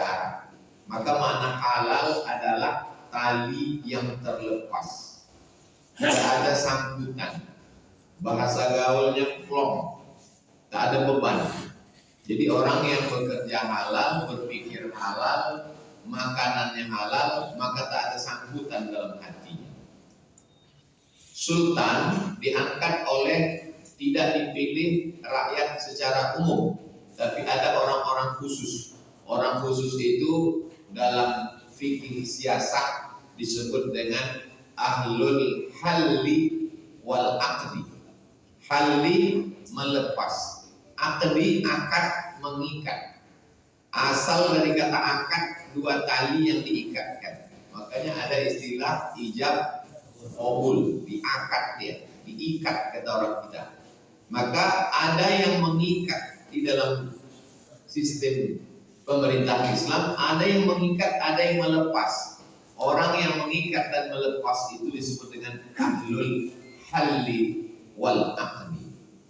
syarat. Maka makna halal adalah tali yang terlepas, tidak ada sangkutan. Bahasa gaulnya plong, tak ada beban. Jadi orang yang bekerja halal, berpikir halal, makanannya halal, maka tak ada sangkutan dalam hatinya. Sultan diangkat oleh, tidak dipilih rakyat secara umum, tapi ada orang-orang khusus. Orang khusus itu dalam fikih siasat disebut dengan ahlul halli wal aqdi. Halli melepas, aqdi akad mengikat. Asal dari kata akad dua tali yang diikatkan. Makanya ada istilah ijab qabul, diakad dia, diikat kata orang kita. Maka ada yang mengikat di dalam sistem pemerintah Islam, ada yang mengikat, ada yang melepas. Orang yang mengikat dan melepas itu disebut dengan ahlul halli wal aqdi.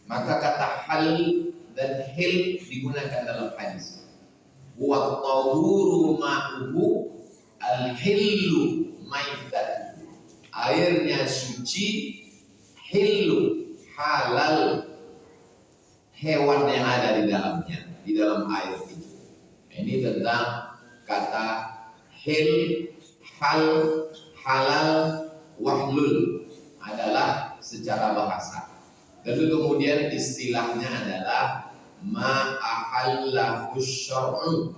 Maka kata hal dan hil digunakan dalam hadis. Wa tahuru ma'uhu al-hillu maitatu. Airnya suci, hillu halal hewan yang ada di dalamnya, di dalam air itu. Ini tentang kata hil, hal, halal, wahlul adalah secara bahasa. Lalu kemudian istilahnya adalah ma'ahallahu syar'u,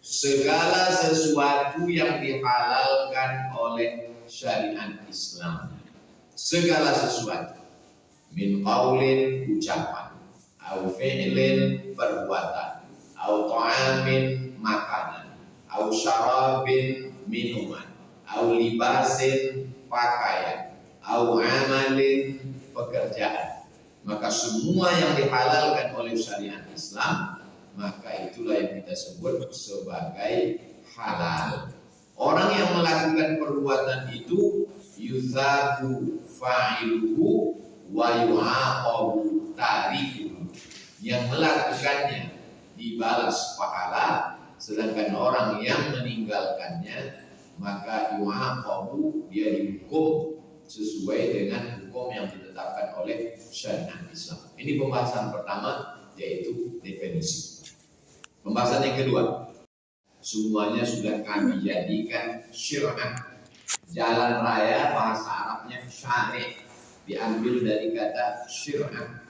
segala sesuatu yang dihalalkan oleh syariat Islam. Segala sesuatu, min qaulin ucapan, au fi'lin perbuatan, au ta'amin makanan, au syarabin minuman, au libasin pakaian, au amalin pekerjaan. Maka semua yang dihalalkan oleh syariat Islam, maka itulah yang kita sebut sebagai halal. Orang yang melakukan perbuatan itu yuthabu fa'iluhu wa yu'aqabu tarikuhu. Yang melakukannya dibalas pahala, sedangkan orang yang meninggalkannya maka yu'aqabu, dia dihukum sesuai dengan hukum yang ditetapkan oleh syariat Islam. Ini pembahasan pertama, yaitu definisi. Pembahasan yang kedua, semuanya sudah kami jadikan syir'ah. Jalan raya bahasa Arabnya syari', diambil dari kata syir'ah.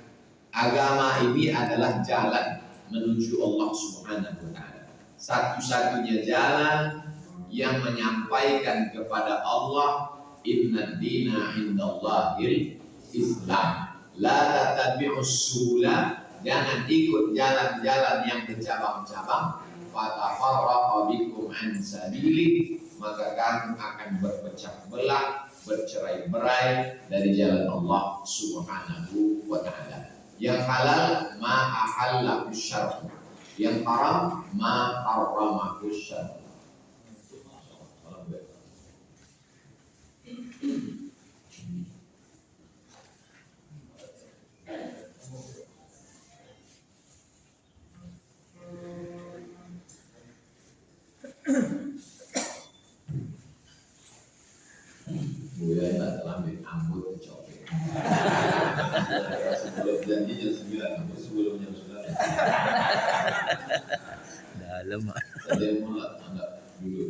Agama ini adalah jalan menuju Allah Subhanahu wa ta'ala. Satu-satunya jalan yang menyampaikan kepada Allah, inna dina indallahil Islam. La tatabi'us subula, jangan ikut jalan-jalan yang bercabang-cabang. Fatafarraqa bikum an sabili, maka kamu akan berpecah belah, bercerai-berai dari jalan Allah Subhanahu wa ta'ala. Yang halal ma ahallahu syar'u, yang haram ma harramahu syar'u. Buya tak terlambat ambut kecopet. Sebelum janji jam 9, sebelum jam 9. Dalam. Dia mulai anggap dulu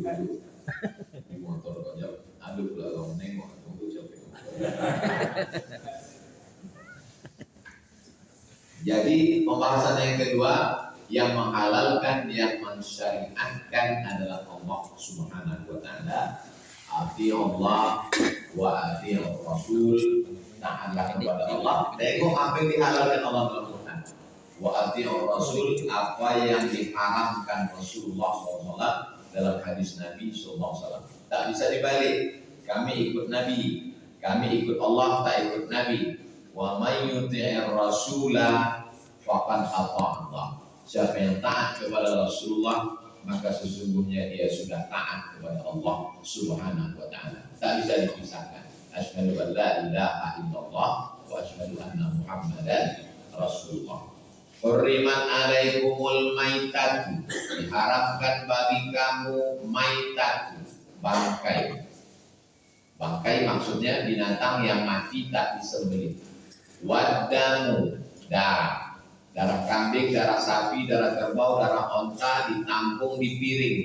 di motor banyak. Aduh lah orang nengok tunggu capek. Jadi pembahasan yang kedua, yang menghalalkan, yang mensyariatkan adalah Allah Subhanahu wa ta'ala. Ati Allah wa ati Rasul, taatlah kepada Allah. Tengok apa yang dihalalkan Allah dalam Quran. Wa ati Rasul, apa yang diharamkan Rasulullah SAW dalam hadis Nabi SAW. Tak bisa dibalik. Kami ikut Nabi, kami ikut Allah, tak ikut Nabi. Wa may yuti'ir rasula faqad ata'a Allah. Siapa yang taat kepada Rasulullah, maka sesungguhnya dia sudah taat kepada Allah Subhanahu wa ta'ala. Tak bisa dipisahkan. Asyhadu an la ilaha illallah wa asyhadu anna Muhammadan Rasulullah. Hurrimat alaikumul maitatu, diharamkan bagi kamu maitatu, bangkai. Bangkai maksudnya binatang yang mati tak disembelih. Wadamu, darah. Darah kambing, darah sapi, darah kerbau, darah onta ditampung di piring.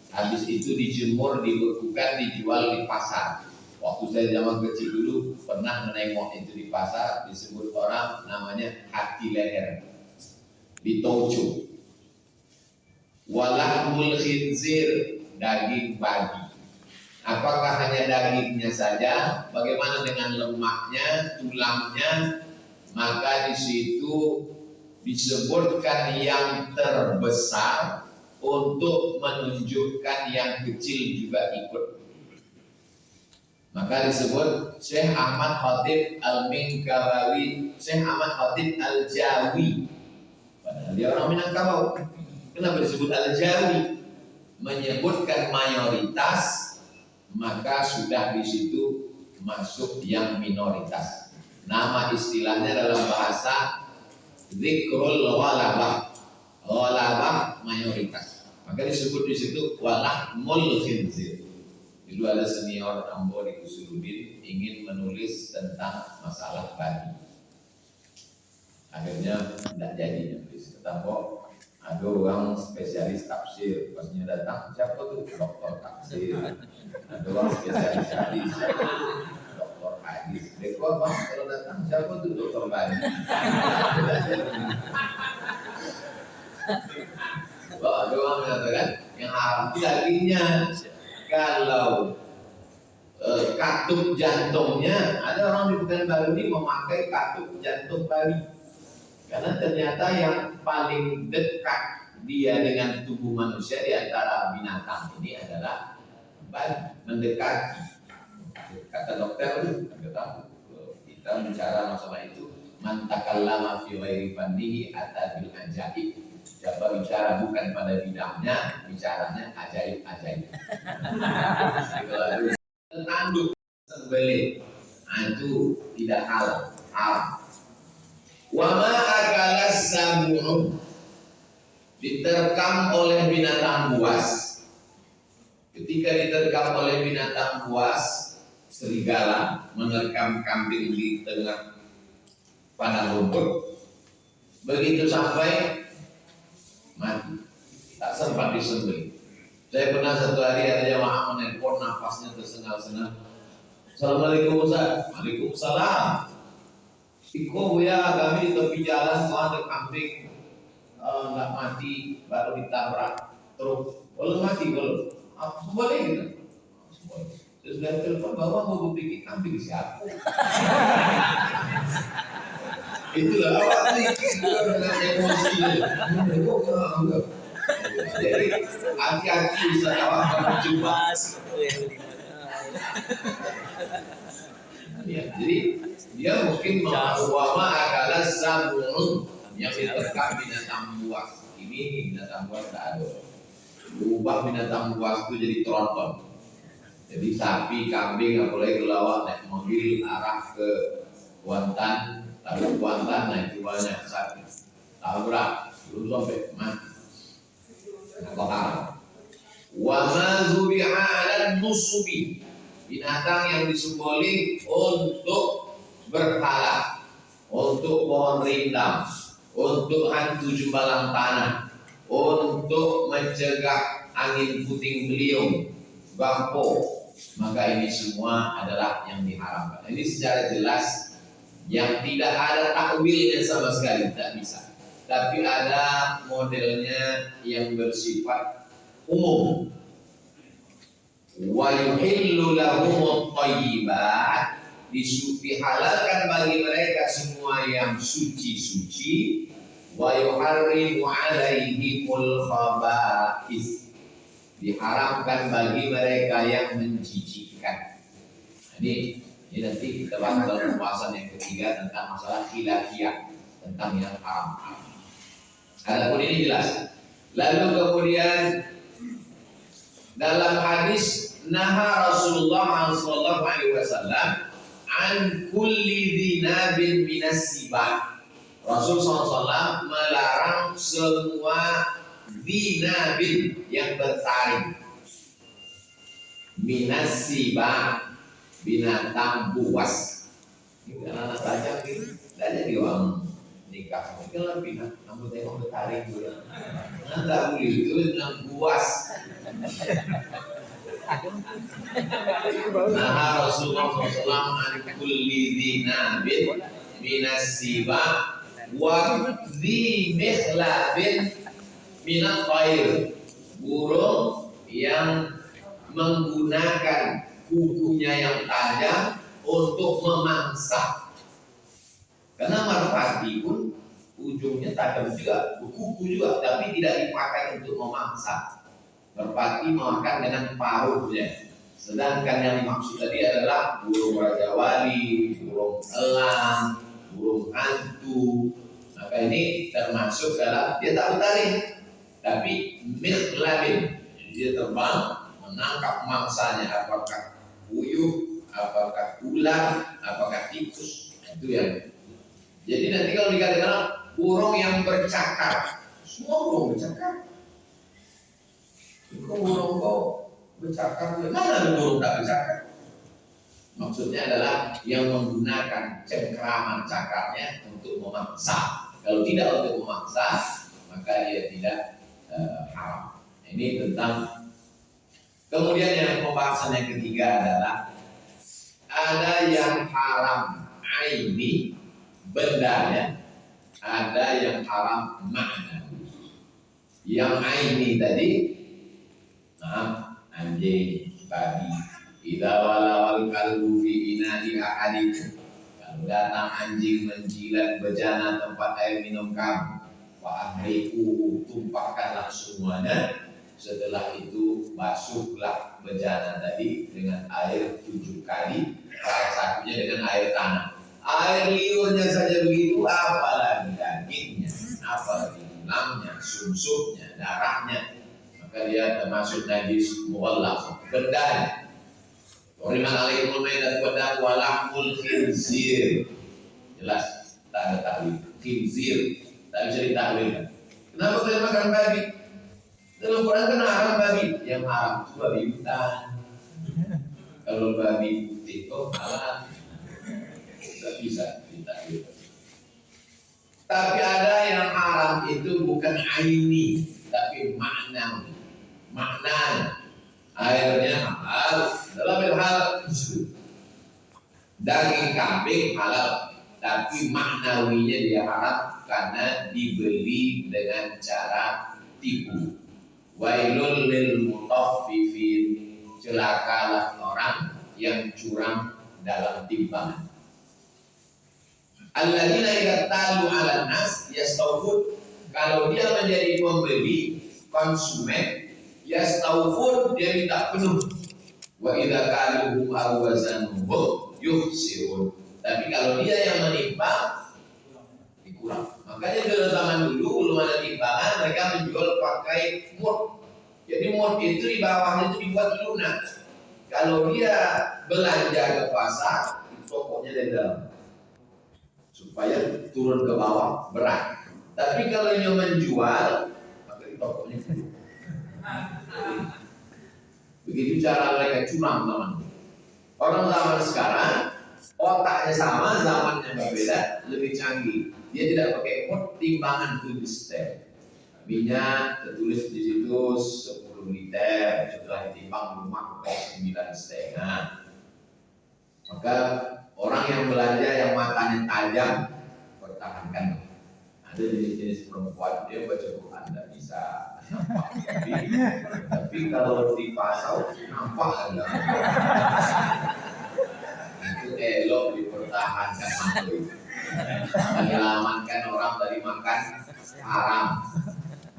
Habis itu dijemur, dibekukan, dijual di pasar. Waktu saya zaman kecil dulu pernah menengok itu di pasar, disebut orang namanya hati leher, ditojo. Walahmul khinzir, daging babi. Apakah hanya dagingnya saja? Bagaimana dengan lemaknya, tulangnya? Maka di situ disebutkan yang terbesar untuk menunjukkan yang kecil juga ikut. Maka disebut Syekh Ahmad Khatib Al-Minkabawi, Syekh Ahmad Khatib Al-Jawi. Padahal dia orang Minangkabau. Kenapa disebut Al-Jawi? Menyebutkan mayoritas, maka sudah di situ masuk yang minoritas. Nama istilahnya dalam bahasa zikrul ghalabah. Ghalabah mayoritas. Maka disebut di situ walahmul khinzir. Dulu ada senior Ambo di Kusuludin ingin menulis tentang masalah babi. Akhirnya tidak jadi nulis. Kata Ambo, ada orang spesialis tafsir. Pasnya datang, siapa tuh? Doktor tafsir. Ada orang spesialis hadis, doktor hadis. Deko apa? Kalau datang siapa tuh? Doktor babi. Ada orang mengatakan yang haram itu dagingnya. Kalau katup jantungnya, ada orang di Pekanbaru ini memakai katup jantung babi. Karena ternyata yang paling dekat dia dengan tubuh manusia di antara binatang ini adalah babi, mendekati. Kata dokter, kita bicara masalah itu, man takallama fi ghairi fannihi ata bil ajaib. Siapa bicara bukan pada bidangnya, bicaranya ajaib-ajaib. Tanduk sembelih, itu tidak halal, haram. Wa ma akalas sabu'un, diterkam oleh binatang buas. Ketika diterkam oleh binatang buas, serigala menerkam kambing di tengah padang rumput, begitu sampai mati, tak sempat disembelih. Saya pernah satu hari ada jamaah menelpon, nafasnya tersengal-sengal. Assalamualaikum Ustaz. Waalaikumsalam. Iko ya, kami di tepi jalan ada kambing nggak mati, baru ditabrak terus. Belum mati belum. Boleh gitu. Sudah telepon bahwa mau bikin kambing siapa? Itulah awak dengan emosi. Jadi hati-hati bisa awak berjumpa. Ya, jadi dia mungkin mengawama adalah samun yang diterkam binatang buas. Ini binatang buas tak ada. Ubah binatang buas itu jadi tronton. Jadi sapi, kambing, apalagi kelawak naik mobil arah ke Kuantan, lalu Kuantan naik banyak sapi, tabrak, belum sampai mati. Nah, wa ma zubiha 'ala nusubi, binatang yang disembelih untuk berhala, untuk pohon rindang, untuk hantu jembalang tanah, untuk mencegah angin puting beliung, bampo, maka ini semua adalah yang diharamkan. Ini secara jelas yang tidak ada takwilnya sama sekali, tidak bisa. Tapi ada modelnya yang bersifat umum. Wa yuhillu lahumut thayyibat, dihalalkan bagi mereka semua yang suci-suci. Wa yuharrimu 'alaihimul khaba'is, diharamkan bagi mereka yang menjijikkan. Ini nanti kita bahas dalam pembahasan yang ketiga tentang masalah khilafiyah, tentang yang haram. Adapun ini jelas. Lalu kemudian dalam hadis naha Rasulullah sallallahu alaihi wasallam an kulli dhinabin minas sibah. Rasul SAW melarang semua binabin yang bertaring. Minasiba, binatang buas. Ini anak-anak tajam gitu. Tidak jadi orang nikah. Mungkin lebih kamu tengok bertaring dulu. Nggak boleh itu bilang buas. Nah Rasulullah SAW an-kulli dinabin minasiba wa dhi mikhlabin minat thair, burung yang menggunakan kukunya yang tajam untuk memangsa. Karena merpati pun ujungnya tajam juga, kuku juga, tapi tidak dipakai untuk memangsa. Merpati memakan dengan paruhnya. Sedangkan yang dimaksud tadi adalah burung raja wali, burung elang, burung hantu. Maka ini termasuk dalam dia tak bertaring, tapi mikhlabin, dia terbang menangkap mangsanya, apakah puyuh, apakah ular, apakah tikus. Itu yang. Jadi nanti kalau dikatakan burung yang bercakar, semua burung bercakar. Kok burung kok bercakar? Mana ada burung tak bercakar? Maksudnya adalah yang menggunakan cengkraman cakarnya untuk memangsa. Kalau tidak untuk memangsa, maka dia tidak haram. Ini tentang. Kemudian yang pembahasan yang ketiga adalah ada yang haram aini bendanya, ada yang haram makna. Yang aini tadi, anjing, babi. Idza walawal kalbu fi inadi ahadikum. Kalau datang anjing menjilat bejana tempat air minum kamu, wa ahriku, tumpahkanlah semuanya. Setelah itu basuhlah bejana tadi dengan air 7 kali, salah satunya dengan air tanah. Air liurnya saja begitu, apalagi dagingnya, apalagi tulangnya, sumsumnya, darahnya, maka dia termasuk najis mughallaq, bendanya. Quriman alaikumul maitat wa dam wa lahmul khinzir. Jelas, tak ada takwil. Khinzir tak bisa ditakwilkan. Kenapa kalian makan babi? Dalam Quran kan haram babi. Yang haram itu babi hutan. Kalau babi putih kok halal. Tidak bisa ditakwilkan. Tapi ada yang haram itu bukan aini, tapi makna. Makna airnya halal. Dalam hal daging kambing halal, tapi maknawinya dia haram karena dibeli dengan cara tipu. Wailul lil mutaffifin, celakalah orang yang curang dalam timbangan. Alladzina idza talu 'alan nas yastawfun, kalau dia menjadi pembeli, konsumen, yastawfun, dia minta penuh. Wa idza kaluhum aw wazanuhum yuhsirun, tapi kalau dia yang menimbang dikurang. Makanya di zaman dulu belum ada timbangan, mereka menjual pakai mut. Jadi mut itu di bawahnya itu dibuat lunak. Kalau dia belanja ke pasar, tokonya dari dalam supaya turun ke bawah berat. Tapi kalau yang menjual, maka tokonya turun. Begitu cara mereka curang teman. Orang zaman sekarang otaknya sama, zamannya berbeda, lebih canggih. Dia tidak pakai mut, timbangan tulis teh. Minyak tertulis di situ 10 liter, setelah ditimbang rumah kos 9,5. Maka orang yang belanja yang matanya tajam, pertahankan. Ada jenis-jenis perempuan dia baca Quran tidak bisa nampak, tapi kalau di pasar nampak ada. Itu elok dipertahankan itu, menyelamatkan orang dari makan haram.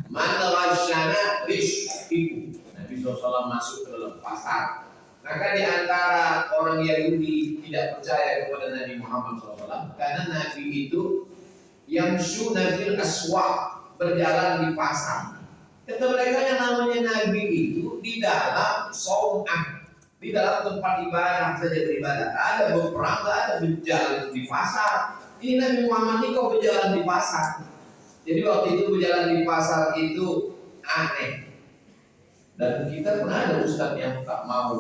Mana wasyana rish itu Nabi SAW masuk ke dalam pasar. Maka di antara orang Yahudi tidak percaya kepada Nabi Muhammad SAW karena Nabi itu yang syunafil aswaq, berjalan di pasar. Kata mereka yang namanya Nabi itu di dalam saumah, di dalam tempat ibadah saja beribadah. Ada berperang, ada berjalan di pasar. Ini Nabi Muhammad ini kok berjalan di pasar. Jadi waktu itu berjalan di pasar itu aneh. Dan kita pernah ada ustadz yang tak mau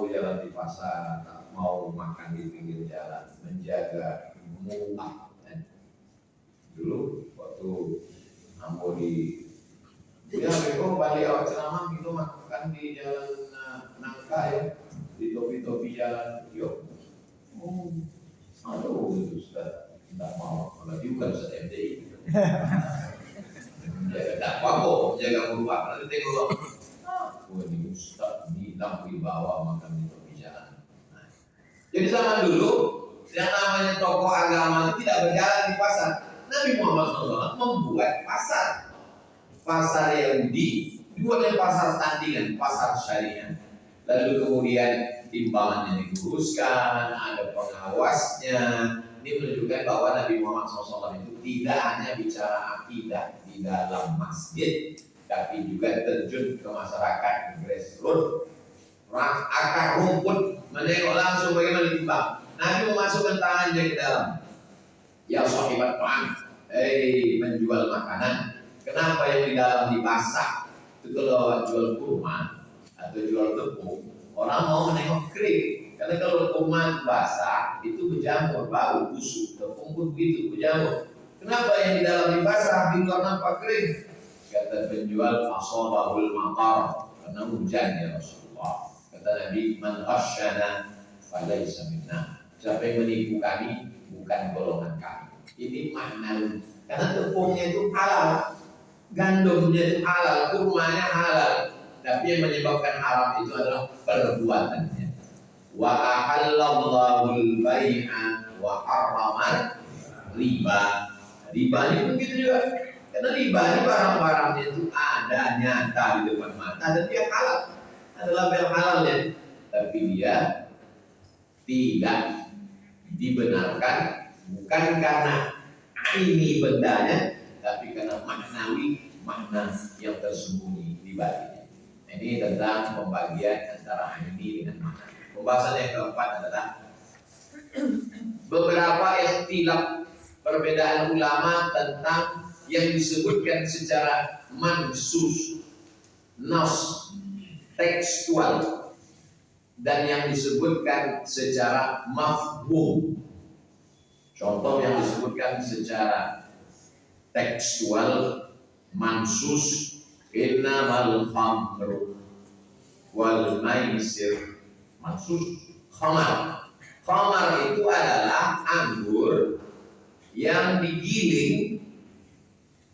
berjalan di pasar, tak mau makan di pinggir jalan, menjaga muak. Dulu waktu Ambo di ya beko balik awal ceramah gitu makan di jalan Nangka ya, di topi-topi jalan yuk. Aduh itu sudah tidak mau, apalagi bukan Ustaz MTI. Jaga dakwah kok, jaga berubah. Nanti tengok, ini Ustaz bilang dibawa makan di topi jalan. Nah, jadi zaman dulu yang namanya tokoh agama tidak berjalan di pasar. Nabi Muhammad SAW membuat pasar Yahudi, dibuatnya pasar tandingan, pasar syariah. Lalu kemudian timbangannya diluruskan, ada pengawasnya. Ini menunjukkan bahwa Nabi Muhammad SAW itu tidak hanya bicara akidah di dalam masjid, tapi juga terjun ke masyarakat, grassroots, akar rumput, menengok langsung bagaimana ditimbang. Nabi memasukkan tangannya ke dalam. Ya sahibat ta'am, menjual makanan. Kenapa yang di dalam dibasah? Itu kalau jual kurma atau jual tepung, orang mau menengok kering. Karena kalau kurma basah itu berjamur, bau, busuk. Tepung pun begitu, berjamur. Kenapa yang di dalam dibasah, di luar nampak kering? Kata penjual, asabahul maqar, karena hujan ya Rasulullah. Kata Nabi, man ghasyana falaysa minna. Siapa yang menipu kami, bukan golongan kami. Ini makna, karena tepungnya itu halal, gandumnya itu halal, kurmanya halal. Tapi yang menyebabkan haram itu adalah perbuatannya. Wa ahallallahu al-bai'a wa harrama riba. Riba ini begitu juga. Karena riba ini barang-barangnya itu ada nyata di depan mata dan dia halal. Adalah barang halal ya. Tapi dia tidak dibenarkan bukan karena ini bendanya, tapi karena makna yang tersembunyi di baliknya. Ini tentang pembagian antara ini dengan makna. Pembahasan yang keempat adalah beberapa ikhtilaf perbedaan ulama tentang yang disebutkan secara mansus, nas, tekstual, dan yang disebutkan secara mafhum. Contoh yang disebutkan secara tekstual, mansus, innamal khamru wal maisir. Mansus khamar. Khamar itu adalah anggur yang digiling,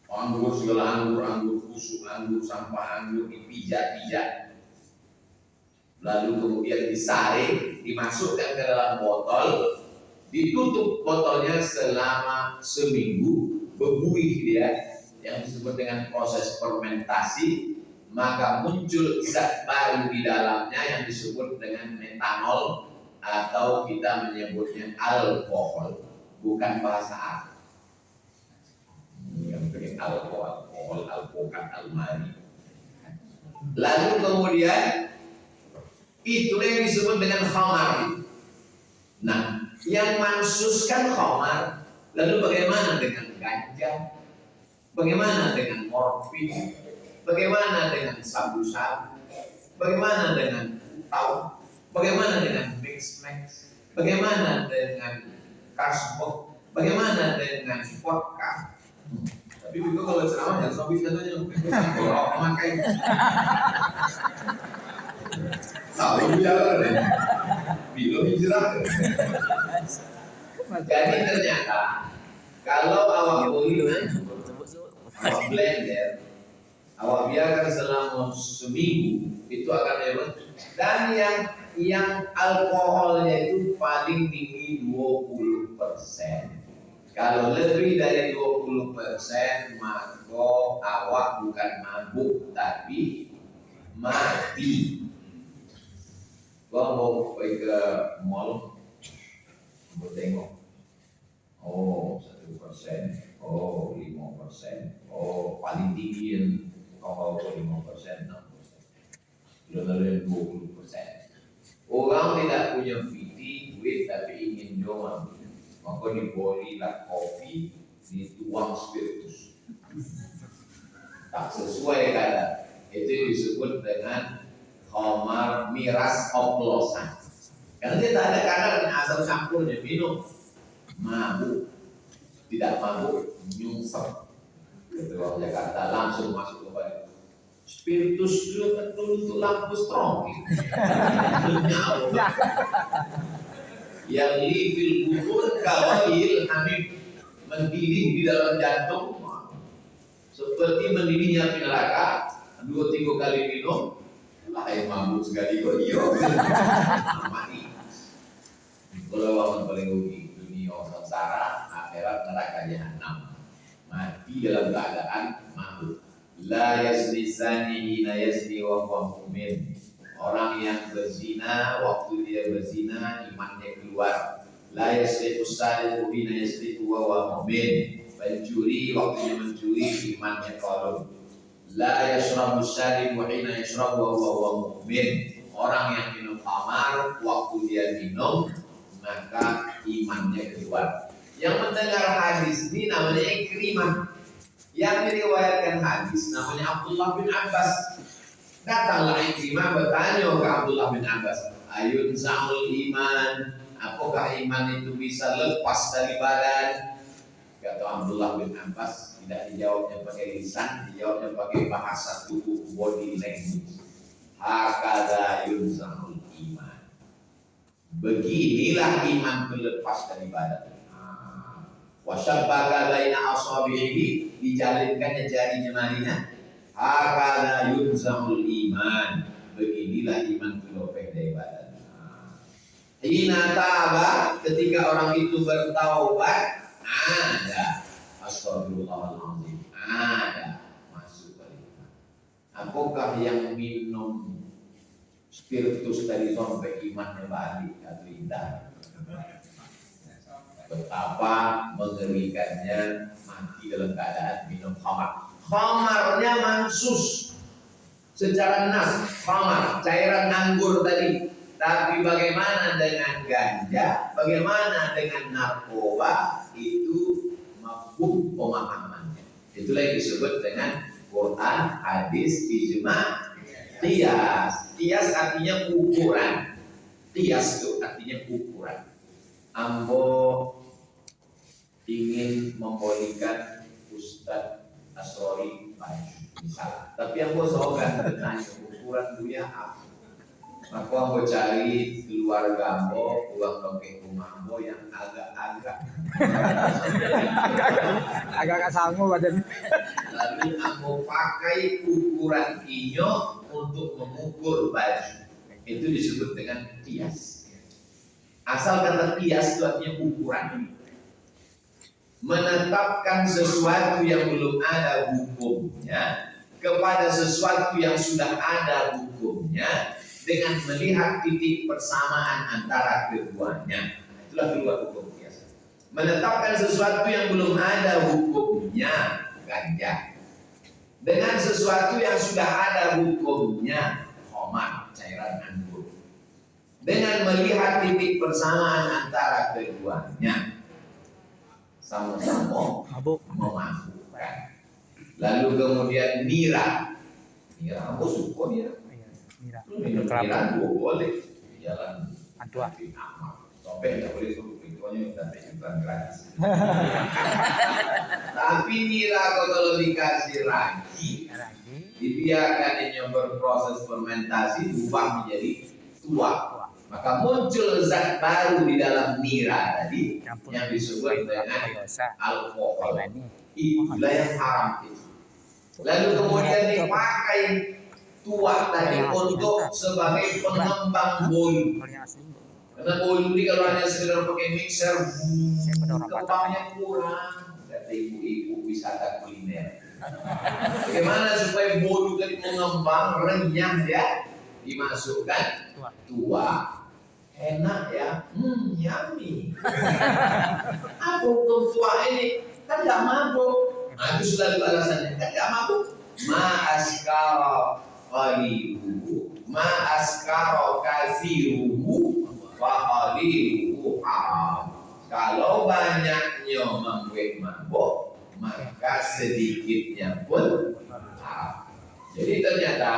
anggur segala anggur busuk, anggur sampah, anggur dipijat-pijat, lalu kemudian disaring, dimasukkan ke dalam botol, ditutup botolnya selama seminggu, berbuih dia, yang disebut dengan proses fermentasi, maka muncul zat baru di dalamnya yang disebut dengan metanol, atau kita menyebutnya alkohol, bukan bahasa Arab. Yang pakai alkohol, alpukat, almari. Lalu kemudian itu yang disebut dengan khamar. Nah, yang mansuskan khamar, lalu bagaimana dengan ganja? Bagaimana dengan morfin? Bagaimana dengan sabu-sabu? Bagaimana dengan tau? Bagaimana dengan mix? Bagaimana dengan kasbok? Bagaimana dengan vodka? Tapi juga kalau ceramah jangan sampai katanya kalau memakai saling biar deh, belum hijrah. Jadi ternyata kalau awak awak blender, awak biarkan selama seminggu, itu akan lewat. Dan yang alkoholnya itu paling tinggi 20%. Kalau lebih dari 20%, maka awak bukan mabuk tapi mati. Gua mau pergi ke mall, mau tengok. Oh, 1%. Oh, 5%. Oh, paling tinggi yang kau 5%, 6%. Lalu 20%. Orang tidak punya duit tapi ingin jual. Maka diborilah kopi dituang spiritus. Tak sesuai kadar. Itu disebut dengan khamar miras oplosan. Karena dia tak ada kadar asal campurnya minum. Mabuk. Tidak mabuk, nyungsep. Gitu orang Jakarta langsung masuk ke balik. Spiritus dulu kan dulu itu lampu strong. Yang lifil kubur kawalil hamid, mendidih di dalam jantung seperti mendidihnya api neraka. 2-3 kali minum lah yang mabuk sekali kok iya mati. Kalau orang paling rugi dunia sengsara, akhirat neraka jahanam. Mati dalam keadaan mabuk. La yazni zani hina yazni wa huwa mu'min. Orang yang berzina waktu dia berzina imannya keluar. La yasriqu sariqu hina yasriqu wa huwa mu'min. Pencuri waktunya mencuri imannya kolom. La yashrabu syaribu hina yashrabu wa huwa mu'min. Orang yang minum khamar waktu dia minum maka imannya keluar. Yang mendengar hadis ini namanya Ikrimah. Yang diriwayatkan hadis namanya Abdullah bin Abbas. Datanglah Ikrimah bertanya ke Abdullah bin Abbas, ayun za'ul iman, apakah iman itu bisa lepas dari badan? Kata Abdullah bin Abbas, tidak dijawabnya pakai lisan, dijawabnya pakai bahasa tubuh, body language. Hakadha yunza'ul iman. Beginilah iman itu lepas dari badan. Wasyabbaka baina asabihi, dijalinkannya jari jemarinya. Hakadha yunza'ul iman. Beginilah iman itu lepas dari badan. Hina taba, ketika orang itu bertaubat, ada astagfirullahaladzim, ada masuk ke iman. Apakah yang minum spiritus tadi sampai imannya balik atau tidak? Betapa mengerikannya mati dalam keadaan minum khamar. Khamarnya mansus secara nas, khamar cairan anggur tadi. Tapi bagaimana dengan ganja? Bagaimana dengan narkoba? Itu mafhum pemahamannya. Itulah yang disebut dengan Quran, hadis, ijma, qiyas. Qiyas artinya ukuran. Qiyas itu artinya ukuran. Ambo ingin membolikan Ustadz Asrori baju misalnya, tapi Ambo soalkan bertanya ukuran dunia apa? Maka Ambo cari keluarga Ambo, uang dompet rumah Ambo yang agak-agak sanggup badan. Lalu Ambo pakai ukuran inyo untuk mengukur baju. Itu disebut dengan kias. Asal kata kias itu artinya ukuran. Menetapkan sesuatu yang belum ada hukumnya kepada sesuatu yang sudah ada hukumnya dengan melihat titik persamaan antara keduanya. Itulah keluar hukum kias. Menetapkan sesuatu yang belum ada hukumnya, ganja, dengan sesuatu yang sudah ada hukumnya, khamar, cairan anggur. Dengan melihat titik persamaan antara keduanya, sama-sama memabukkan. Lalu kemudian nira, aku suka dia. Nira boleh jalan Antua. Sampai tidak boleh suruh pintunya dan pintuan gratis. Tapi nira kalau dikasih ragi, dibiarkan berproses fermentasi berubah menjadi tua. Maka muncul zat baru di dalam nira tadi yang disebut dengan alkohol. Itulah yang haram itu. Lalu kemudian dipakai tua tadi untuk sebagai pengembang bolu. Karena bolu ini kalau hanya sekedar pakai mixer, kembangnya kurang. Kata ibu-ibu wisata kuliner. Bagaimana supaya bolu tadi mengembang renyah ya? Dimasukkan tua. Enak ya, yummy. Apa hukum tua ini? Kan tidak mabuk. Nah, itu selalu alasannya. Kan tidak mabuk. Ma'askara qaliluhu, ma'askara kathiruhu, wa qaliluhu haram. Kalau banyaknya membuat mabuk, maka sedikitnya pun haram. Jadi ternyata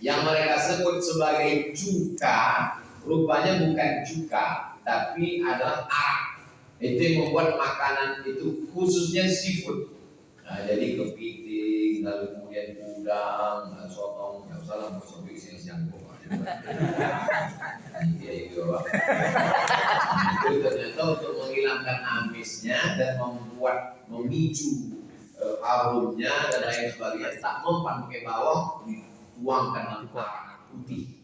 yang mereka sebut sebagai cuka rupanya bukan cuka, tapi adalah arak. Itu yang membuat makanan itu khususnya seafood. Nah, jadi kepiting, lalu kemudian udang, sotong, yang salah mau sampai siang-siang itu ternyata untuk menghilangkan amisnya dan membuat memicu harumnya dan lain sebagainya, tak mempan pakai bawang, dituangkan dalam arak putih.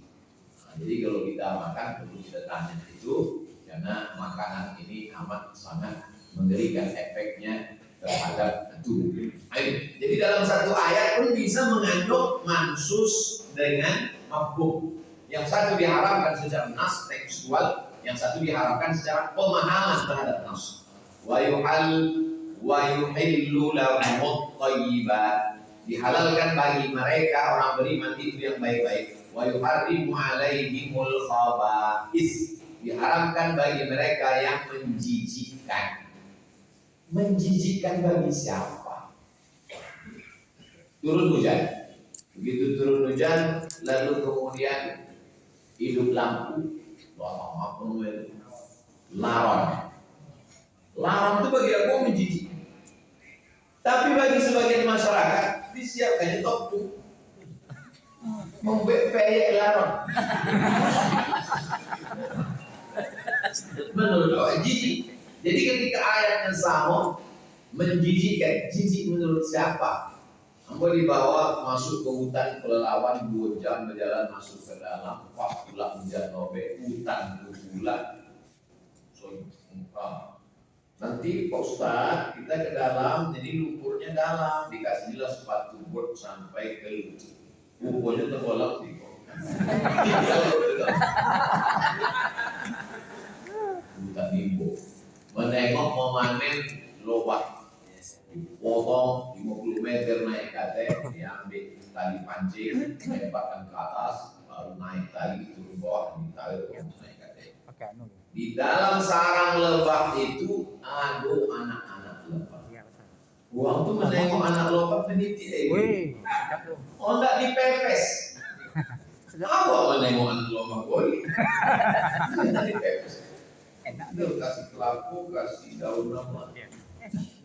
Nah, jadi kalau kita makan perlu kita tanya itu, karena makanan ini amat sangat mengerikan efeknya terhadap tubuh. Jadi dalam satu ayat pun bisa mengandung mansus dengan mafhum. Yang satu diharapkan secara nas tekstual, yang satu diharapkan secara pemahaman terhadap nas. Wa yuhillu lahumut thayyibat. Dihalalkan bagi mereka orang beriman itu yang baik-baik. Wa yuharrimu alaihimul khaba'is. Diharamkan bagi mereka yang menjijikkan. Menjijikkan bagi siapa? Turun hujan. Begitu turun hujan, lalu kemudian hidup lampu, laron. Laron itu bagi aku menjijikkan. Tapi bagi sebagian masyarakat disiapkannya topung, membuat peyek laron. Menurut jijik. Jadi ketika ayatnya sama, menjijikkan, jijik menurut siapa? Ambo dibawa masuk ke hutan kelelawar 2 jam berjalan masuk ke dalam, wah pula hujan nobe, hutan pula. Nanti Pak Ustaz, kita ke dalam, jadi lumpurnya dalam, dikasihlah sepatu bot sampai ke lutut. Lumpurnya tergolak di hutan Nimbo. Menengok memanen lobak. Dipotong 50 meter naik kate, diambil tali pancing, lemparkan ke atas, baru naik tali turun bawah, ditarik naik kate. Di dalam sarang lebah itu ada anak-anak lebah. Uang tuh menengok anak lebah peniti. Oh enggak dipepes. Apa menengok anak lebah boleh? Enggak dipepes. Enak deh, kasih kelapa, kasih daun nama.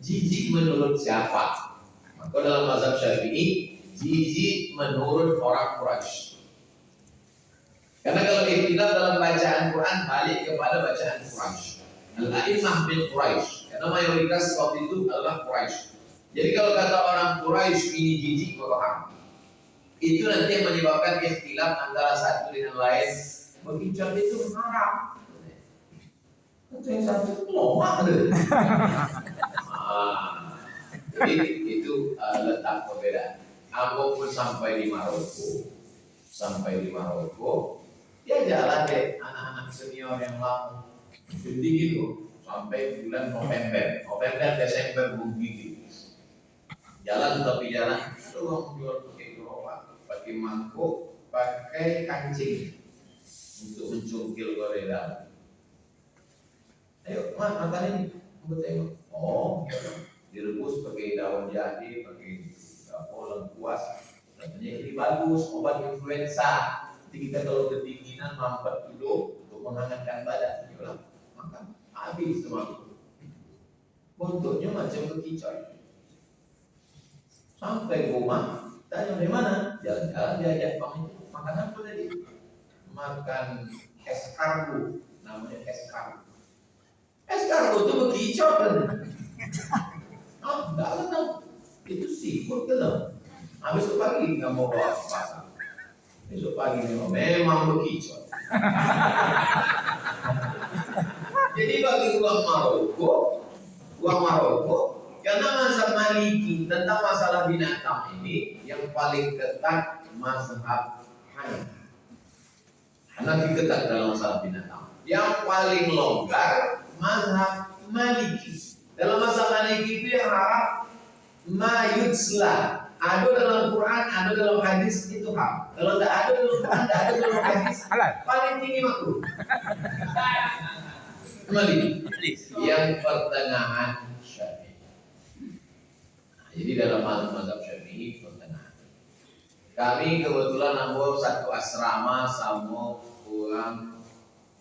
Jijik menurut siapa? Maka dalam mazhab Syafi'i, jijik menurut orang Quraisy. Karena kalau ikhtilaf dalam bacaan Quran balik kepada bacaan Quraisy. Al-A'immah bin Quraisy. Karena mayoritas waktu itu adalah Quraisy. Jadi kalau kata orang Quraisy ini jijik maka haram. Itu nanti yang menyebabkan ikhtilaf antara satu dengan lain. Berbicara itu haram. Itu yang satu lomah deh. Jadi itu letak perbedaan. Aku pun sampai di Maroko, dia jalan deh anak-anak senior yang lama, dingin loh, sampai bulan November, Desember begitu. Jalan tapi jalan, tolong jual pakai gerobak, pakai mangkuk, pakai kancing untuk mencungkil gorengan. Ayo, makan ini, tengok. Oh, direbus pakai daun jati, pakai lengkuas. Katanya ini bagus, obat influenza. Jadi kita kalau kedinginan mampet dulu untuk menghangatkan badan, ya makan habis semua. Bentuknya macam bekicot. Sampai rumah, tanya dari mana? Jalan-jalan diajak bang itu makan apa tadi? Makan escargot, namanya escargot. Escargot itu bekicot kan? Enggak tahu. Itu seafood kan? Habis itu pagi nggak mau bawa ke pasar. Besok pagi memang bekicot. Jadi bagi uang Maroko, karena mazhab Maliki tentang masalah binatang ini yang paling ketat mazhab Hanafi. Hanafi ketat dalam masalah binatang. Yang paling longgar mazhab Maliki. Dalam mazhab Maliki itu yang haram mayutsla. Ada dalam Quran, ada dalam hadis itu haram. Kalau tidak ada dalam Quran, tidak ada dalam hadis, paling tinggi makruh. Maliki. Yang pertengahan Syafi'i. Nah, jadi dalam mazhab Syafi'i pertengahan. Kami kebetulan nambah satu asrama sama orang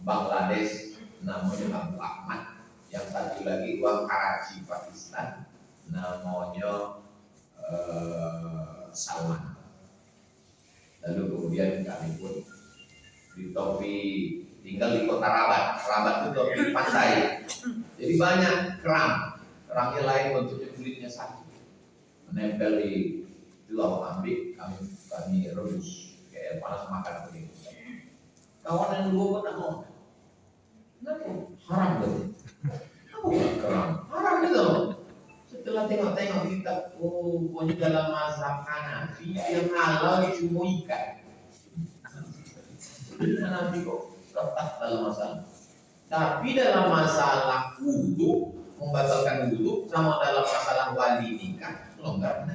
Bangladesh namanya Abu Ahmad, yang satu lagi orang Karachi Pakistan namanya Salman. Lalu kemudian kami pun di topi tinggal di kota Rabat. Rabat itu topi pantai. Jadi banyak kerangnya lain, bentuknya kulitnya satu, menempel di lauk ambil, kami rebus kayak panas makan begitu. Kawan yang dua pun tak mau. Kenapa? Haram berarti. Apa kerang? Haram gitu. Setelah tengok-tengok kita, pokoknya dalam mazhab Hanafi yang halal cuma ikan. Hanafi kok ketat dalam masalah. Tapi dalam masalah wudu, membatalkan wudu, sama dalam masalah wali nikah, longgar.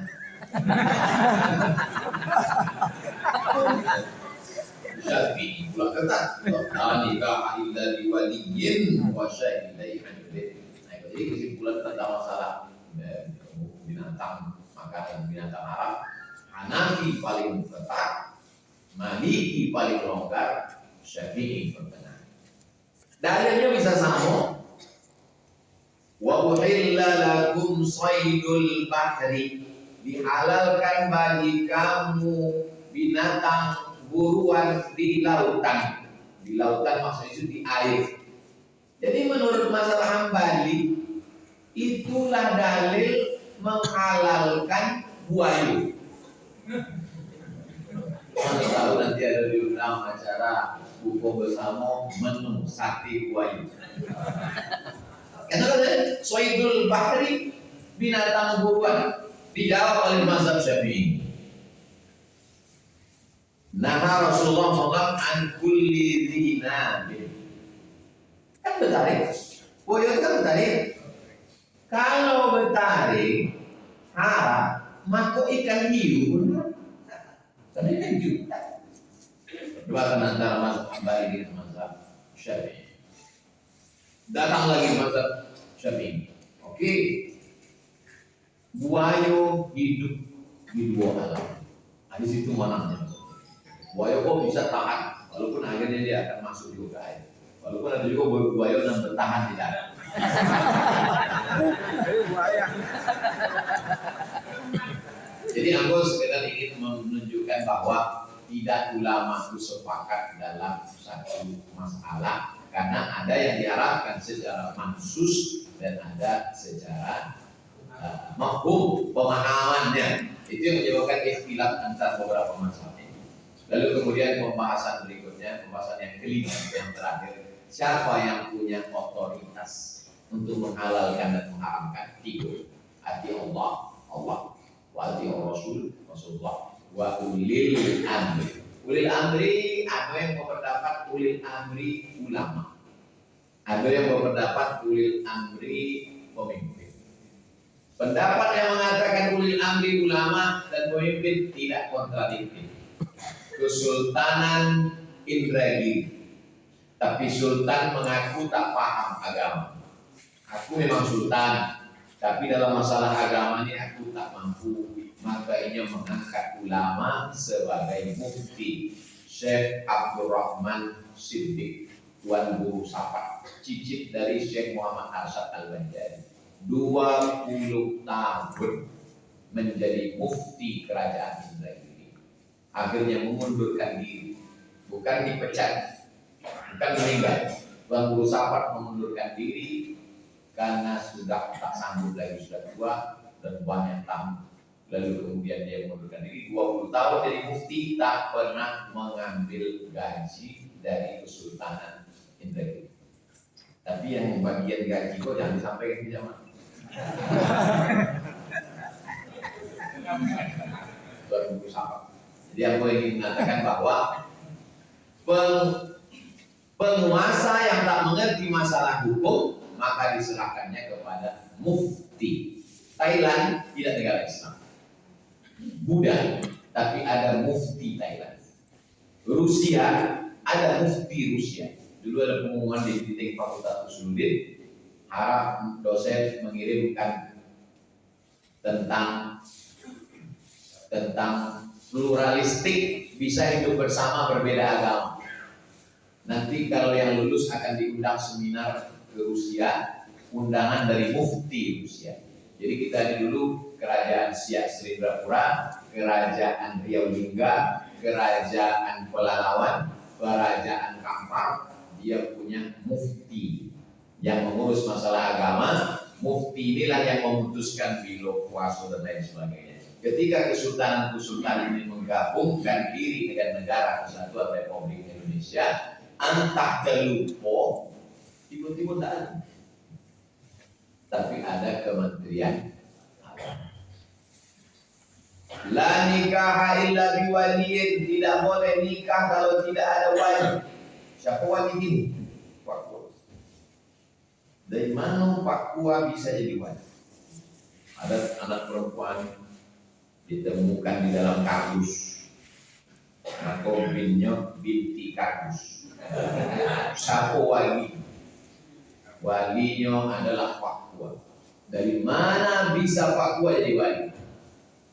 Syafi'i pula ketat. La nikah illa bi waliyin wa syahidai adlin. Nah, jadi kesimpulan tentang masalah binatang, makanan binatang haram, Hanafi paling ketat, Maliki paling longgar, Syafi'i pertengahan. Dalilnya bisa sama. Wa uhilla lakum saydul bahri, dihalalkan bagi kamu binatang buruan di lautan. Di lautan maksudnya itu di air. Jadi menurut masalah Hambali, itulah dalil menghalalkan buaya. Mana tahu nanti ada diundang acara buka bersama menu sate buaya. Kenapa Soidul Bahri, binatang buruan, dijawab oleh mazhab Syafi'i. Nah, Rasulullah SAW an kulli dhinabin. Kan bertarik, buaya kan bertarik. Kalau bertarik haram, maka ikan hiu pun karena ikan hiu. Perdebaran antara mazhab Hambali dengan mazhab Syafi'i. Datang lagi mazhab Syafi'i. Oke. Buaya hidup di dua alam. Nah, di situ mananya. Buaya kok bisa tahan, walaupun akhirnya dia akan masuk juga air. Walaupun ada juga buaya yang bertahan di darat. Jadi aku sekedar ingin menunjukkan bahwa tidak ulama itu sepakat dalam satu masalah, karena ada yang diarahkan secara mansus dan ada secara mafhum pemahamannya. Itu yang menyebabkan ikhtilaf antara beberapa masalah ini. Lalu kemudian pembahasan berikutnya, pembahasan yang kelima, yang terakhir, siapa yang punya otoritas untuk menghalalkan dan mengharamkan? Tiga. Ati Allah, wa ati Rasul, Rasulullah, wa ulil amri. Ulil amri, ada yang berpendapat ulil amri ulama, ada yang berpendapat ulil amri pemimpin. Pendapat yang mengatakan ulil amri ulama dan pemimpin tidak kontradiktif. Kesultanan Indragiri, tapi sultan mengaku tak paham agama. Aku memang sultan, tapi dalam masalah agama ini aku tak mampu. Maka ia mengangkat ulama sebagai mufti. Syekh Abdurrahman Siddiq, Tuan Guru Sapa, cicit dari Syekh Muhammad Arsyad Al-Banjari, 20 tahun menjadi mufti kerajaan Indragiri. Akhirnya mengundurkan diri, bukan dipecat, bukan meninggal. Tuan Guru Sapa mengundurkan diri karena sudah tak sanggup lagi, sudah tua dan banyak tamu. Lalu kemudian dia mengundurkan diri, 20 tahun jadi mufti, tak pernah mengambil gaji dari Kesultanan Indragiri. Tapi yang bagian gaji kok jangan disampaikan di zaman. Jadi aku ingin mengatakan bahwa penguasa yang tak mengerti masalah hukum maka diserahkannya kepada mufti. Thailand tidak negara Islam, Buddha, tapi ada mufti Thailand. Rusia ada mufti Rusia. Dulu ada pengumuman di titik Fakultas Usuluddin, harap dosen mengirimkan tentang pluralistik, bisa hidup bersama berbeda agama. Nanti kalau yang lulus akan diundang seminar ke Rusia, undangan dari mufti Rusia. Jadi kita ini dulu kerajaan Siak Srindrapura, kerajaan Riau Lingga, kerajaan Pelalawan, kerajaan Kampar, dia punya mufti yang mengurus masalah agama. Mufti inilah yang memutuskan bilo puasa dan lain sebagainya. Ketika kesultanan-kesultanan ini menggabungkan diri dengan negara Kesatuan Republik Indonesia, antah kelupo tiba-tiba tak ada, tapi ada kementerian agama. La nikah illa biwaliyin, tidak boleh nikah kalau tidak ada wali. Siapa wali ini? Papua. Dari mana Papua bisa jadi wali? Ada anak perempuan ditemukan di dalam kardus, maka binti kardus. Siapa wali? Walinya adalah Papua. Dari mana bisa Papua jadi wali?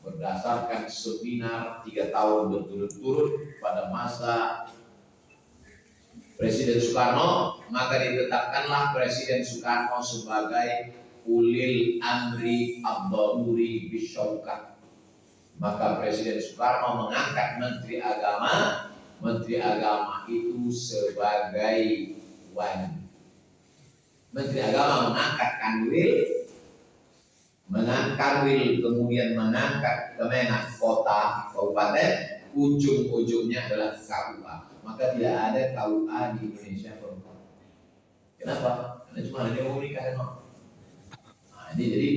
Berdasarkan seminar 3 tahun berturut-turut pada masa Presiden Soekarno, maka ditetapkanlah Presiden Soekarno sebagai ulil amri ad-daruri bisyaukat. Maka Presiden Soekarno mengangkat Menteri Agama. Menteri Agama itu sebagai wali. Menteri Agama mengangkat Kanwil, kemudian mengangkat Kemenak kota, kabupaten, ujung-ujungnya adalah KUA. Maka tidak ada KUA di Indonesia perempuan. Kenapa? Karena cuma ada yang mau nikah. Nah, ini jadi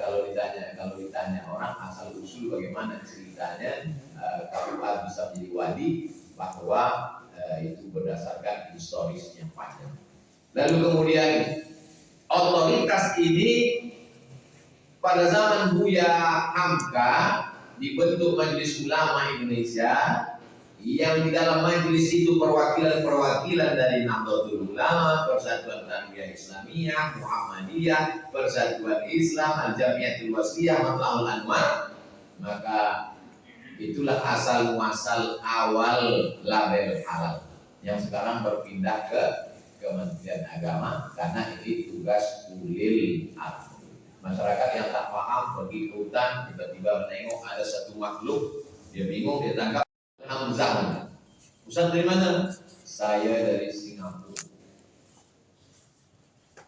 kalau ditanya orang asal usul bagaimana ceritanya KUA bisa menjadi wali, bahwa itu berdasarkan historis yang panjang. Lalu kemudian otoritas ini pada zaman Buya Hamka dibentuk Majelis Ulama Indonesia, yang di dalam majelis itu perwakilan dari Nahdlatul Ulama, Persatuan Tanbiyah Islamiyah, Muhammadiyah, Persatuan Islam, Al-Jamiatul Wasliyah, Matla'ul Anwar. Maka itulah asal muasal awal label halal yang sekarang berpindah ke Kementerian Agama, karena ini tugas ulil amri. Masyarakat yang tak paham pergi ke hutan, tiba-tiba menengok ada satu makhluk, dia bingung, dia tangkap. Hamzah. Ustaz dari mana? Saya dari Singapura.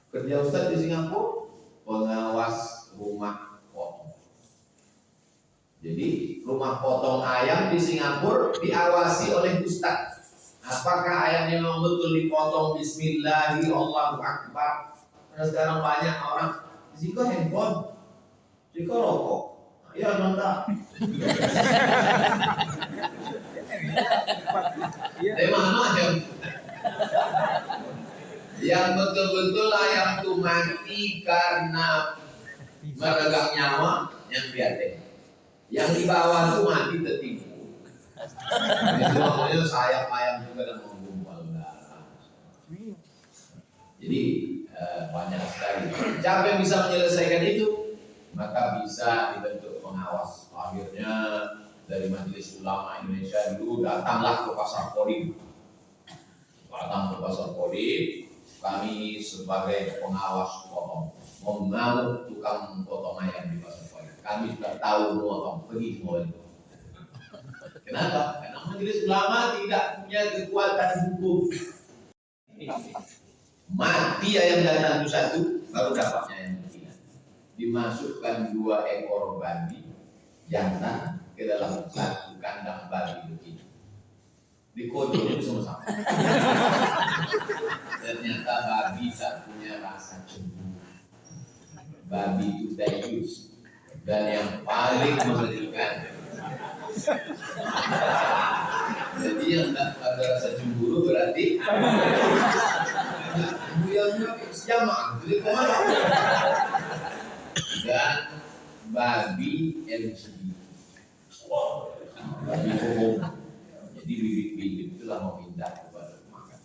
Kerja Ustaz di Singapura pengawas rumah potong. Jadi rumah potong ayam di Singapura diawasi oleh Ustaz. Apakah ayamnya memang betul dipotong Bismillahi Allahu Akbar? Karena sekarang banyak orang jika handphone, jika rokok, ya mantap. Dari mana yang betul-betul ayam itu mati karena meregang nyawa, yang biasa. Yang di bawah itu mati tertipu. Itu namanya sayap ayam juga dan menggumpal darah. Jadi banyak sekali. Siapa yang bisa menyelesaikan itu, maka bisa dibentuk pengawas. Akhirnya dari Majelis Ulama Indonesia dulu datanglah ke Pasar Kodim. Datang ke Pasar Kodim, kami sebagai pengawas potong, mengamuk tukang potong ayam di Pasar Kodim. Kami sudah tahu memotong, pergi semua itu. Kenapa? Karena Majelis Ulama tidak punya kekuatan hukum. Mati ayam jantan itu satu, baru dapatnya ayam betina. Dimasukkan 2 ekor babi jantan ke dalam satu kandang babi betina. Dikodok sama-sama. Ternyata babi tak punya rasa cemburu. Babi itu dayus. Dan yang paling mengerikan, jadi yang tak ada rasa cemburu berarti yang siapa? Jadi kemana? Dan babi LGBT, babi bohong. Jadi bibit-bibit itulah memindah kepada makan.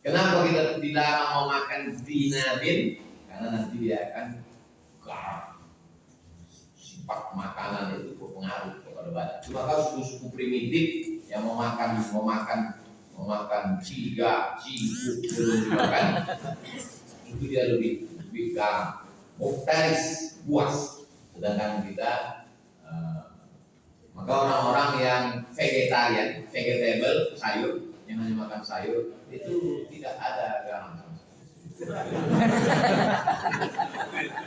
Kenapa kita dilarang memakan binabin? Karena nanti dia akan garam. Sifat makanan itu berpengaruh kepada badan. Cuma kalau suku-suku primitif yang memakan ciga, cingkuk, belum dimakan, itu dia lebih garam. Muftaris, buas. Sedangkan kita maka orang-orang yang vegetarian, vegetable, sayur, yang hanya makan sayur, itu tidak ada garam.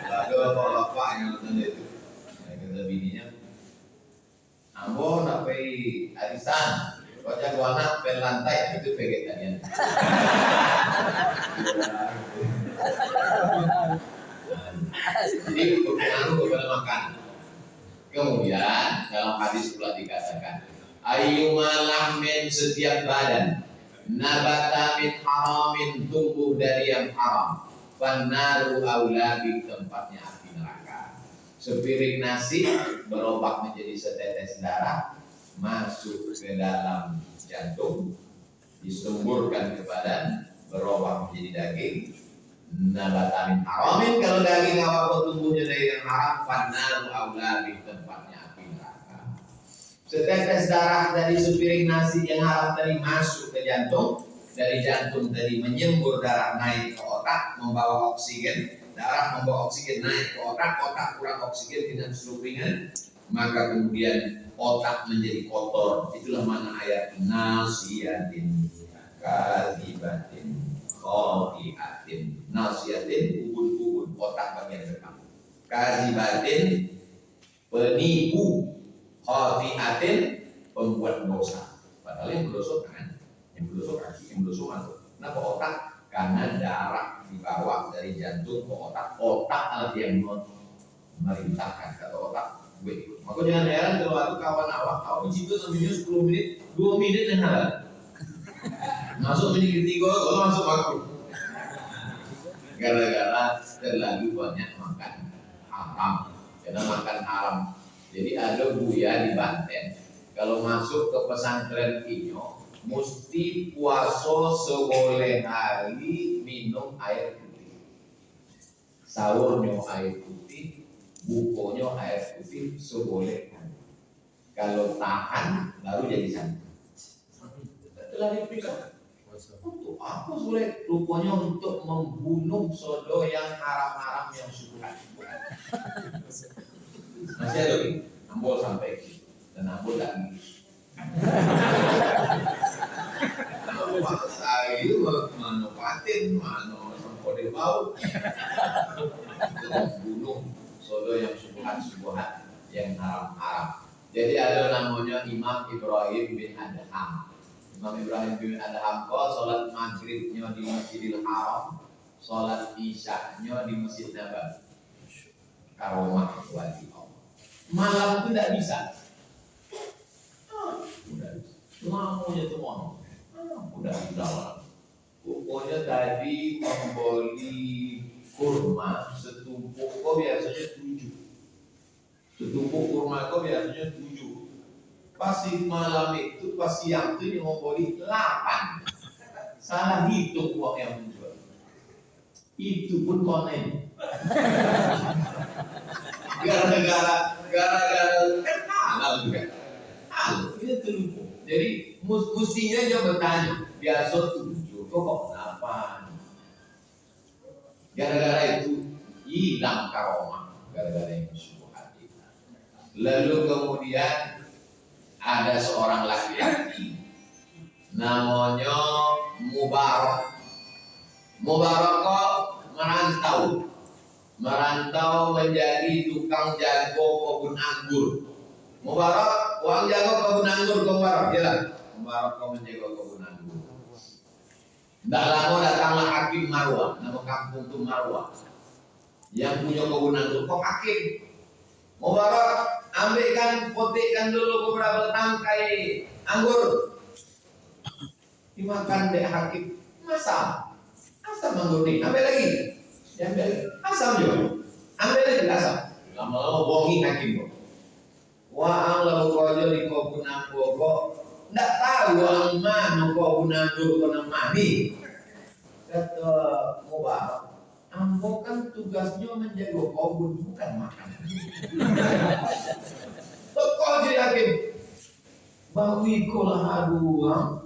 Ada bapak-bapak yang nonton itu, kata bininya, Ambo nak pergi arisan, wajah dua anak pen lantai itu vegetarian. Jadi berpengaruh kepada makanan. Kemudian dalam hadis pula dikatakan, ayyumalah min setiap badan nabata min haramin tumbuh dari yang haram, fannaru aula bi tempatnya api neraka. Sepiring nasi berubah menjadi setetes darah masuk ke dalam jantung, disemburkan ke badan, berubah menjadi daging. Nabata min haramin, kalau daging apa tumbuhnya dari yang haram, fannaru aula bi tempatnya api neraka. Setetes darah dari sepiring nasi yang haram tadi masuk ke jantung, dari jantung tadi menyembur darah naik ke otak, membawa oksigen, darah membawa oksigen naik ke otak, otak kurang oksigen dengan selubingan, maka kemudian otak menjadi kotor. Itulah mana ayat nasiyatin kadzibatin khati'atin. Nasiyatin ubun-ubun, otak bagian belakang. Kadzibatin penipu, khati'atin pembuat dosa. Padahal yang berdosa kan, yang berdosa kaki, yang berdosa mantu. Kenapa otak? Karena darah dibawa dari jantung ke otak. Otak adalah yang merintahkan, kata otak. Maka jangan heran kalau ada kawan awak, awak mencipta sampai 10 menit, 2 menit yang halal. Masuk menit ketiga, kalau masuk waktu. Gara-gara terlalu banyak makan haram. Karena makan haram. Jadi ada buya di Banten. Kalau masuk ke pesantren Inyo, mesti puasa seboleh hari minum air putih. Sahurnya air putih, bukonya air putih seboleh hari. Kalau tahan, baru jadi santri. Telah diperiksa. Untuk apa boleh? Rupanya untuk membunuh sodo yang haram-haram yang syubhat. Masih ada lagi, Ambol sampai gitu. Dan Ambol tak ngurus. Pak saya mana paten, mana sempode bau. Itu membunuh sodo yang syubhat yang haram-haram. Jadi ada namanya Imam Ibrahim bin Adham. Imam Ibrahim bin Adham kok sholat maghribnya di Masjidil Haram, sholat isyaknya di Masjid Nabawi. Karomah wajib Allah. Malam itu tidak bisa. Udah bisa. Lampunya tuh mau. Udah bisa malam. Pokoknya tadi membeli kurma setumpuk kok biasanya 7. Setumpuk kurma kok biasanya 7. Pasti malam itu, pas siang itu dia membeli 8. Salah hitung uang yang menjual. Itu pun konen. Gara-gara kan halal juga. Halal, itu terlupa. Jadi mestinya dia bertanya, biasa 7, kok 8? Gara-gara itu hilang karomah, gara-gara yang syubhat. Lalu kemudian ada seorang laki-laki namanya Mubarak. Mubarak kok merantau menjadi tukang jago kebun anggur. Mubarak, uang jago kebun anggur ke Mubarak, jalan. Mubarak kok menjaga kebun anggur. Tidak lama datanglah Hakim Marwah, nama kampung itu Marwah, yang punya kebun anggur. Kok Hakim? Mubarak, ambilkan, potikkan dulu beberapa tangkai anggur. Dimakan dek Hakim. Asam anggur nih, ambil lagi. Diambil asam juga. Ambil lagi asam. Lama-lama bohongin Hakim kok. Wah, lalu kojo di kebun anggur kok. Nggak tahu ang mana kebun anggur kena mani. Kata Mubarak, Ambo kan tugasnya menjaga kebun, bukan makan. Toko yakin bahwa ikolah aduang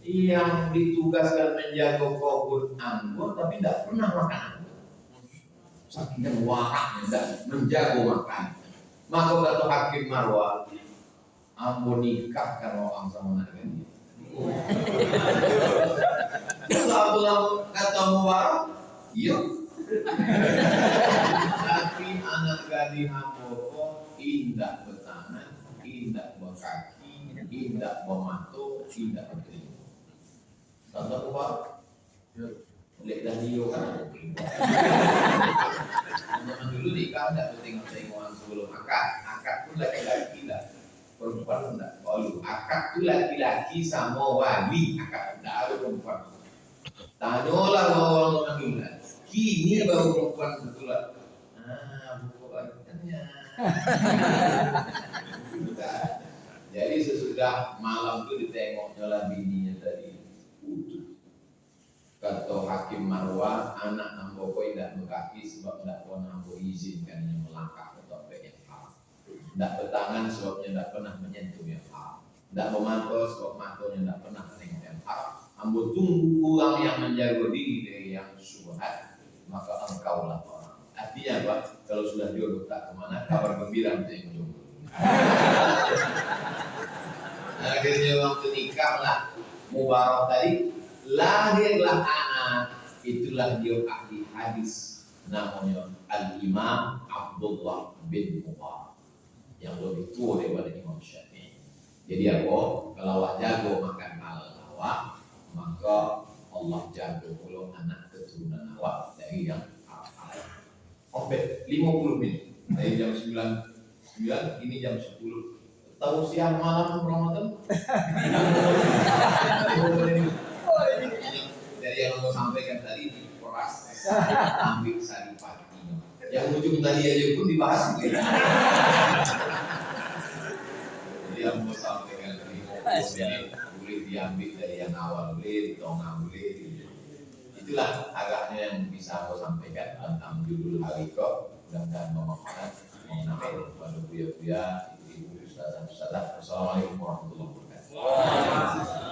yang ditugaskan menjaga kebun anggur tapi tidak pernah makan anggur. Saking waraknya dan menjaga makan. Maka kata Hakim Marwah, Ambo nikah kalau orang sama dengan dia. Kata Mubarak, iya. Tapi anak gadis Ambo indah bertangan, indah berkaki, indah bermatu, indah bertelinga. Kata Mubarak, lihat dah dia kan. Zaman dulu nikah tidak bertengok-tengokan sebelum akad. Akad pun laki-laki lah, perempuan pun tidak. Kalau akad tu laki-laki sama wali, akad tidak ada perempuan. Tanyalah orang dulu. Kini baru perempuan betul lah. Bukannya. Jadi sesudah malam itu ditengoknya lah bininya tadi. Kata Hakim Marwah, anak Ambo koi tidak berkaki sebab tidak pernah Ambo izinkan yang melangkah ke topik yang haram. Tidak bertangan sebabnya tidak pernah menyentuh yang haram. Tidak memantau sebab mantaunya tidak pernah menengok yang haram. Ambo tunggu orang yang menjaga diri dari yang syubhat, maka engkaulah orang. Artinya apa? Kalau sudah jodoh tak kemana, kabar gembira untuk yang jodoh. Akhirnya waktu nikah lah, Mubarak tadi lahirlah anak, itulah dia ahli hadis namanya Al-Imam Abdullah bin Mubarak yang lebih tua daripada Imam Syafi'i. Jadi apa? Kalau jago makan halal awak, maka Allah jago pula anak keturunan awak dari yang halal. Oke, 50 menit dari jam 9 ini jam 10. Tahu siang malam Ramadan? Dari yang aku sampaikan tadi diperas, ambil sari pagi. Yang ujung tadi aja pun dibahas gitu. Jadi yang mau sampaikan tadi boleh diambil dari yang awal, boleh di tengah, boleh. Itulah agaknya yang bisa aku sampaikan tentang judul hari ini. Mudah-mudahan bermanfaat. Mengenai kepada buya-buya, ibu-ibu, ustazah-ustazah. Assalamualaikum warahmatullahi wabarakatuh.